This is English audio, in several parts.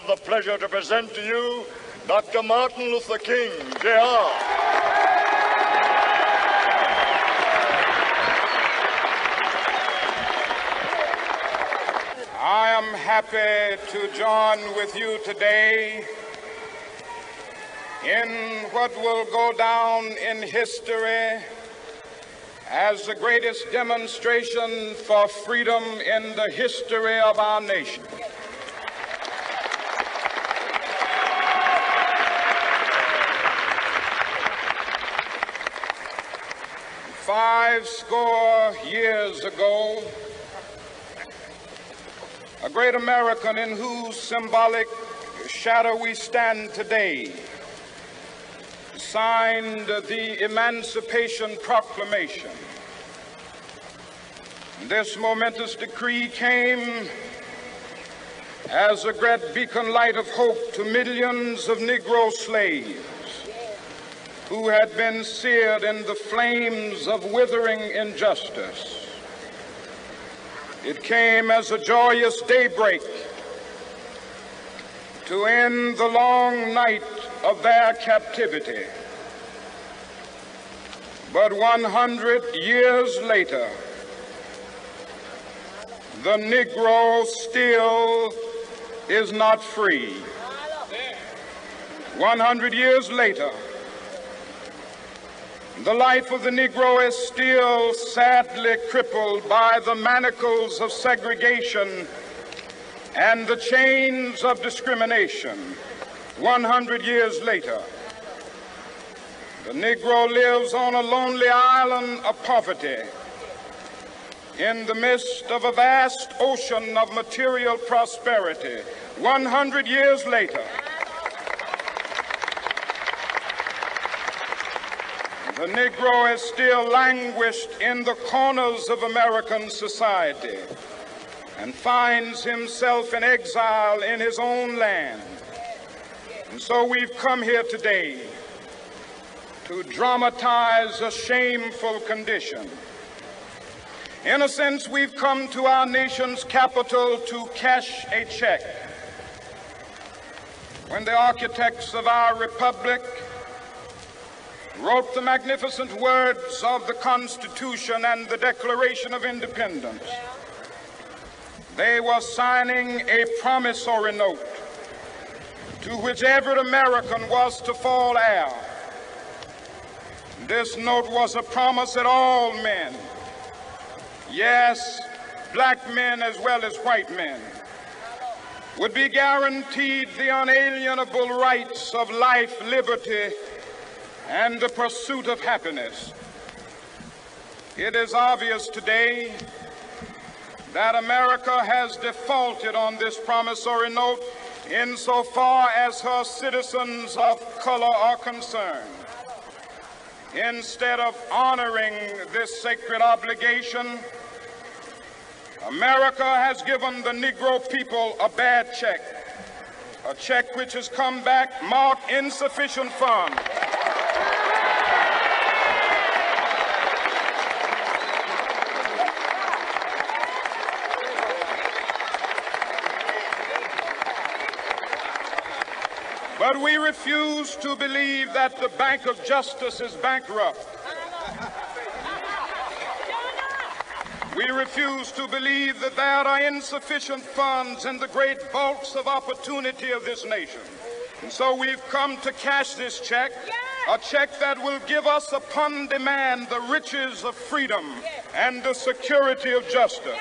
the pleasure to present to you Dr. Martin Luther King, Jr. I am happy to join with you today in what will go down in history as the greatest demonstration for freedom in the history of our nation. Five score years ago, a great American in whose symbolic shadow we stand today signed the Emancipation Proclamation. This momentous decree came as a great beacon light of hope to millions of Negro slaves who had been seared in the flames of withering injustice. It came as a joyous daybreak to end the long night of their captivity. But 100 years later, the Negro still is not free. 100 years later, the life of the Negro is still sadly crippled by the manacles of segregation and the chains of discrimination. 100 years later, the Negro lives on a lonely island of poverty in the midst of a vast ocean of material prosperity. 100 years later, the Negro is still languished in the corners of American society and finds himself in exile in his own land. And so we've come here today to dramatize a shameful condition. In a sense, we've come to our nation's capital to cash a check. When the architects of our republic wrote the magnificent words of the Constitution and the Declaration of Independence, they were signing a promissory note to which every American was to fall heir. This note was a promise that all men, yes, black men as well as white men, would be guaranteed the unalienable rights of life, liberty, and the pursuit of happiness. It is obvious today that America has defaulted on this promissory note insofar as her citizens of color are concerned. Instead of honoring this sacred obligation, America has given the Negro people a bad check, a check which has come back marked insufficient funds. But we refuse to believe that the Bank of Justice is bankrupt. We refuse to believe that there are insufficient funds in the great vaults of opportunity of this nation. And so we've come to cash this check, a check that will give us upon demand the riches of freedom and the security of justice.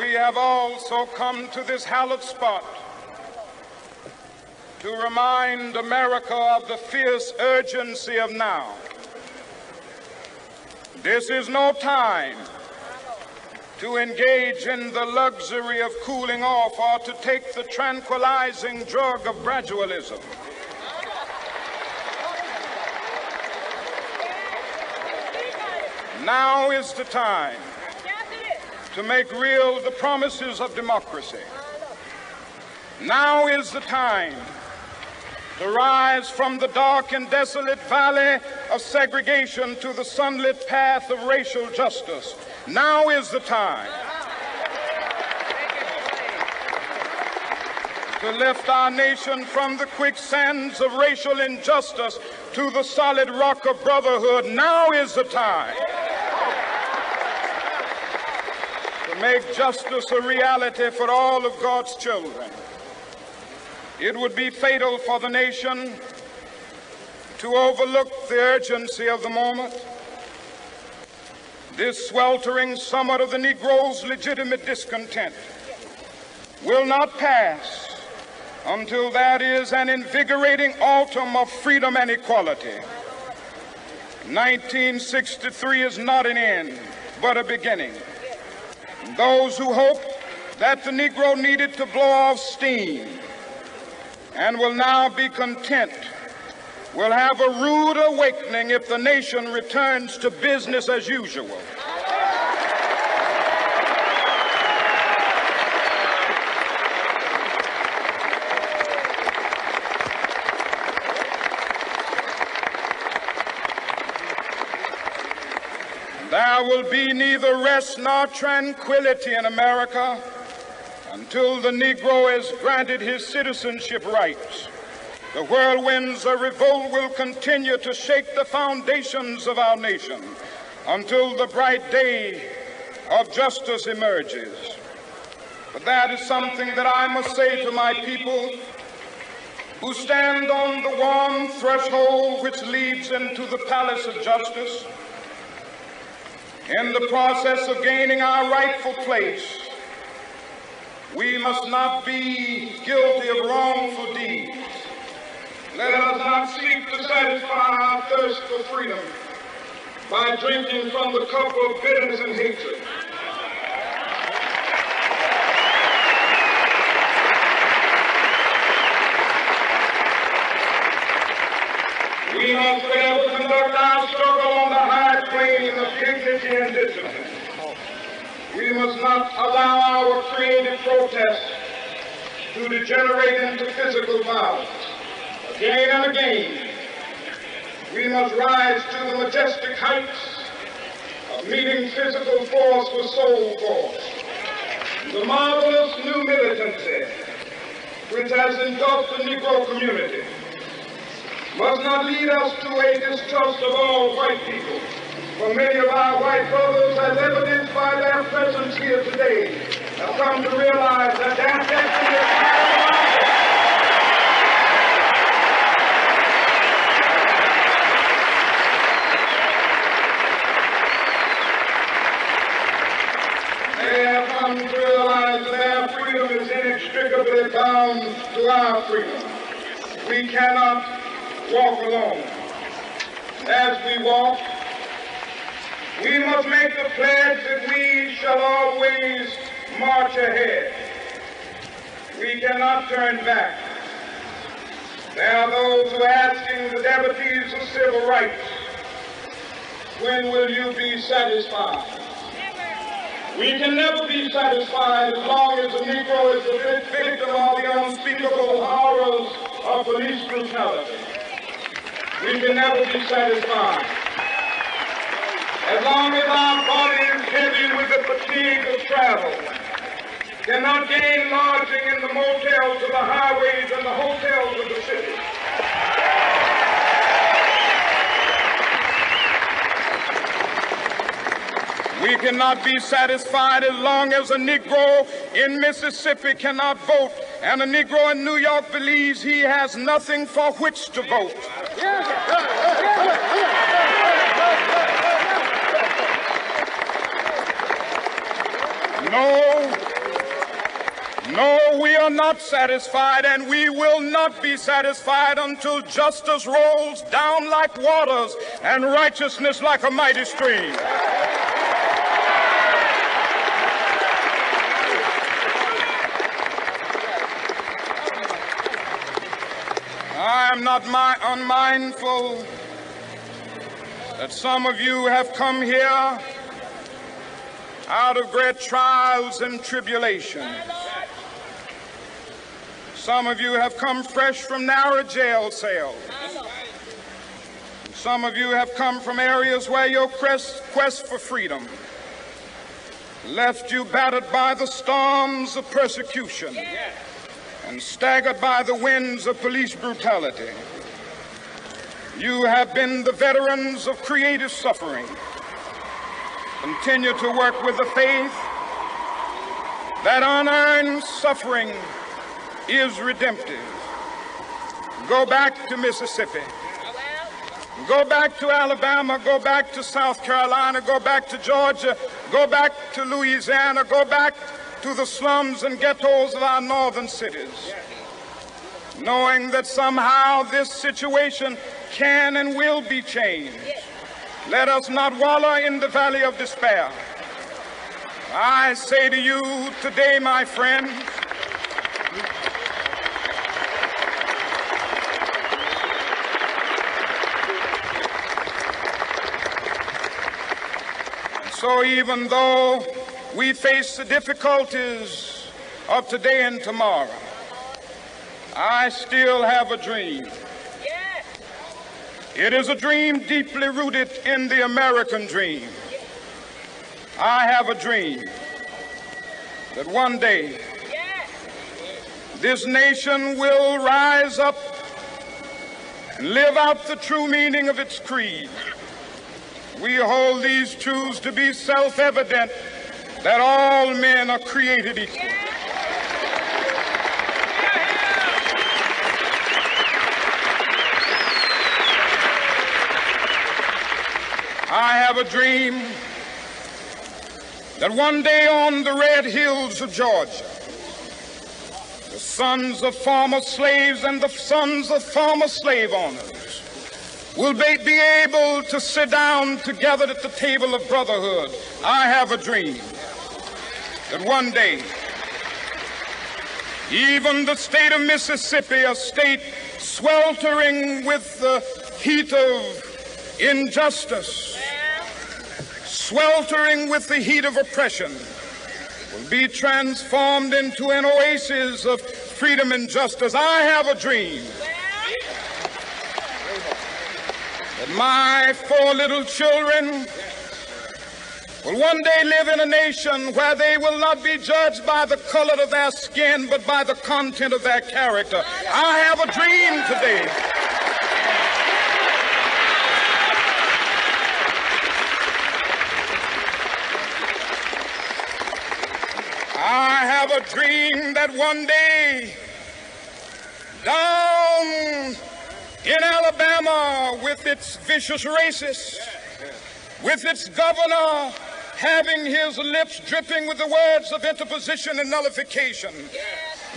We have also come to this hallowed spot to remind America of the fierce urgency of now. This is no time to engage in the luxury of cooling off or to take the tranquilizing drug of gradualism. Now is the time to make real the promises of democracy. Now is the time to rise from the dark and desolate valley of segregation to the sunlit path of racial justice. Now is the time to lift our nation from the quicksands of racial injustice to the solid rock of brotherhood. Now is the time to make justice a reality for all of God's children. It would be fatal for the nation to overlook the urgency of the moment. This sweltering summer of the Negro's legitimate discontent will not pass until that is an invigorating autumn of freedom and equality. 1963 is not an end, but a beginning. Those who hope that the Negro needed to blow off steam and will now be content will have a rude awakening if the nation returns to business as usual. There will be neither rest nor tranquility in America until the Negro has granted his citizenship rights. The whirlwinds of revolt will continue to shake the foundations of our nation until the bright day of justice emerges. But that is something that I must say to my people who stand on the warm threshold which leads into the palace of justice. In the process of gaining our rightful place, we must not be guilty of wrongful deeds. Let us not seek to satisfy our thirst for freedom by drinking from the cup of bitterness and hatred. We must fail to conduct our struggle on the high plane of dignity and discipline. We must not allow our creative protest to degenerate into physical violence. Again and again, we must rise to the majestic heights of meeting physical force with soul force. The marvelous new militancy which has engulfed the Negro community must not lead us to a distrust of all white people. For many of our white brothers, as evidenced by their presence here today, have come to realize that their destiny is to realize that their freedom is inextricably bound to our freedom. We cannot walk alone. As we walk, we must make the pledge that we shall always march ahead. We cannot turn back. There are those who are asking the devotees of civil rights, when will you be satisfied? We can never be satisfied as long as the Negro is the victim of the unspeakable horrors of police brutality. We can never be satisfied as long as our body is heavy with the fatigue of travel, cannot gain lodging in the motels of the highways and the hotels of the city. We cannot be satisfied as long as a Negro in Mississippi cannot vote and a Negro in New York believes he has nothing for which to vote. No, we are not satisfied, and we will not be satisfied until justice rolls down like waters and righteousness like a mighty stream. I am not unmindful that some of you have come here out of great trials and tribulations. Some of you have come fresh from narrow jail cells. Some of you have come from areas where your quest for freedom left you battered by the storms of persecution and staggered by the winds of police brutality. You have been the veterans of creative suffering. Continue to work with the faith that unearned suffering is redemptive. Go back to Mississippi. Go back to Alabama. Go back to South Carolina. Go back to Georgia. Go back to Louisiana. Go back to the slums and ghettos of our northern cities, knowing that somehow this situation can and will be changed. Let us not wallow in the valley of despair. I say to you today, my friends, so even though we face the difficulties of today and tomorrow, I still have a dream. It is a dream deeply rooted in the American dream. I have a dream that one day this nation will rise up and live out the true meaning of its creed. We hold these truths to be self-evident, that all men are created equal. I have a dream that one day on the red hills of Georgia, the sons of former slaves and the sons of former slave owners will be able to sit down together at the table of brotherhood. I have a dream that one day even the state of Mississippi, a state sweltering with the heat of injustice, sweltering with the heat of oppression, will be transformed into an oasis of freedom and justice. I have a dream that my 4 little children will one day live in a nation where they will not be judged by the color of their skin, but by the content of their character. I have a dream today a dream that one day down in Alabama, with its vicious racists, with its governor having his lips dripping with the words of interposition and nullification,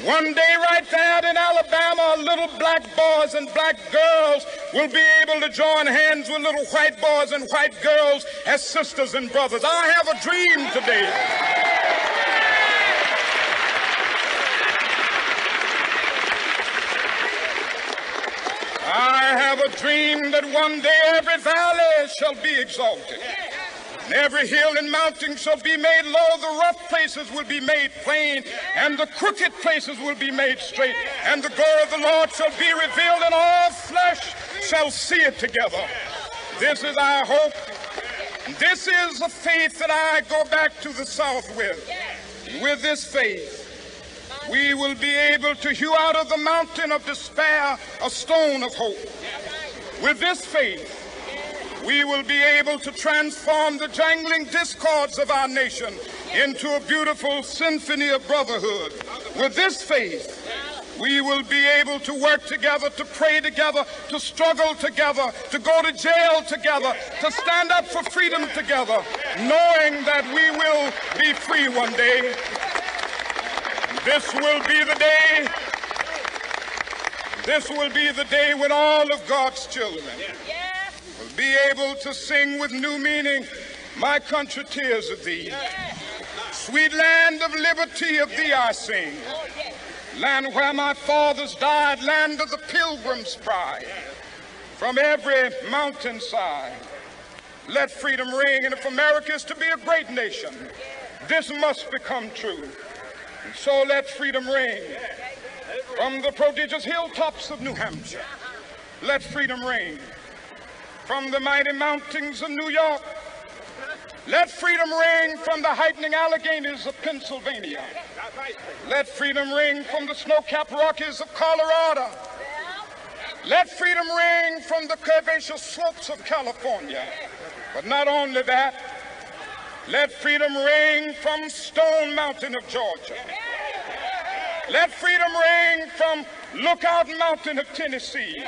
one day right there in Alabama, little black boys and black girls will be able to join hands with little white boys and white girls as sisters and brothers. I have a dream today that one day every valley shall be exalted, and every hill and mountain shall be made low. The rough places will be made plain, and the crooked places will be made straight, and the glory of the Lord shall be revealed, and all flesh shall see it together. This is our hope. This is the faith that I go back to the South with. With this faith, we will be able to hew out of the mountain of despair a stone of hope. With this faith, we will be able to transform the jangling discords of our nation into a beautiful symphony of brotherhood. With this faith, we will be able to work together, to pray together, to struggle together, to go to jail together, to stand up for freedom together, knowing that we will be free one day. This will be the day. This will be the day when all of God's children will be able to sing with new meaning, "My country, tears of thee. Sweet land of liberty, of thee I sing. Land where my fathers died, land of the pilgrim's pride. From every mountainside, let freedom ring. And if America is to be a great nation, this must become true. And so let freedom ring. From the prodigious hilltops of New Hampshire, let freedom ring. from the mighty mountains of New York. Let freedom ring from the heightening Alleghenies of Pennsylvania. Let freedom ring from the snow-capped Rockies of Colorado. Let freedom ring from the curvaceous slopes of California. But not only that, let freedom ring from Stone Mountain of Georgia. Let freedom ring from Lookout Mountain of Tennessee.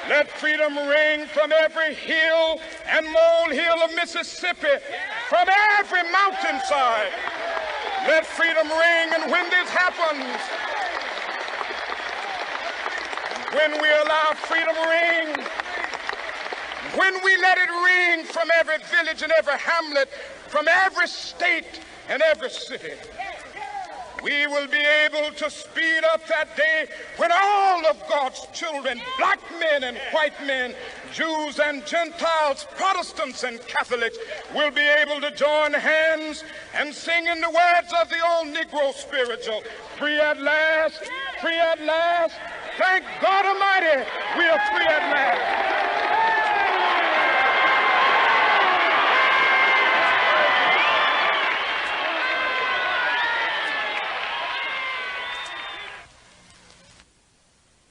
Let freedom ring from every hill and molehill of Mississippi, from every mountainside. Let freedom ring, and when this happens, when we allow freedom ring, when we let it ring from every village and every hamlet, from every state and every city, we will be able to speed up that day when all of God's children, black men and white men, Jews and Gentiles, Protestants and Catholics, will be able to join hands and sing in the words of the old Negro spiritual, free at last, free at last. Thank God Almighty, we are free at last.